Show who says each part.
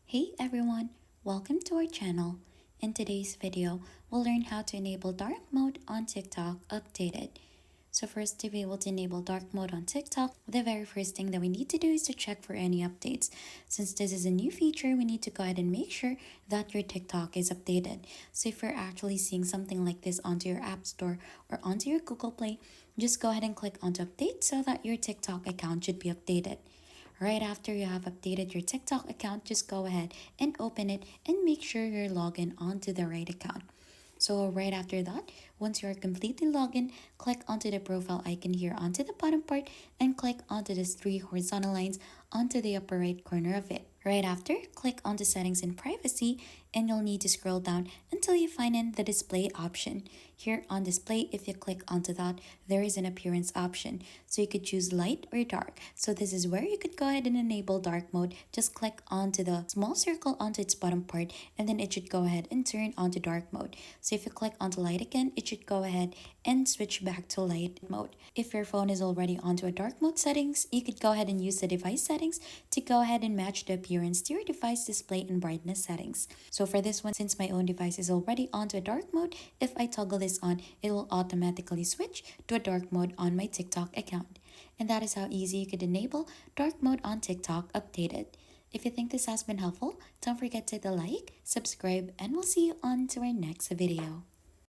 Speaker 1: Hey everyone, welcome to our channel. In today's video, we'll learn how to enable dark mode on TikTok updated. So first, to be able to enable dark mode on TikTok, the very first thing that we need to do is to check for any updates. Since this is a new feature, we need to go ahead and make sure that your TikTok is updated. So if you're actually seeing something like this onto your App Store or onto your Google Play, just go ahead and click onto update so that your TikTok account should be updated. Right after you have updated your TikTok account, just go ahead and open it and make sure you're logged in onto the right account. So right after that, once you are completely logged in, click onto the profile icon here onto the bottom part and click onto these three horizontal lines onto the upper right corner of it. Right after, click onto settings and privacy and you'll need to scroll down until you find in the display option. Here on display, if you click onto that, there is an appearance option. So you could choose light or dark. So this is where you could go ahead and enable dark mode. Just click onto the small circle onto its bottom part and then it should go ahead and turn onto dark mode. So if you click onto light again, it should go ahead and switch back to light mode. If your phone is already onto a dark mode settings, you could go ahead and use the device settings to go ahead and match the appearance to your device display and brightness settings. So for this one, since my own device is already onto a dark mode, if I toggle this on, it will automatically switch to a dark mode on my TikTok account. And that is how easy you could enable dark mode on TikTok updated. If you think this has been helpful, don't forget to hit the like, subscribe, and we'll see you on to our next video.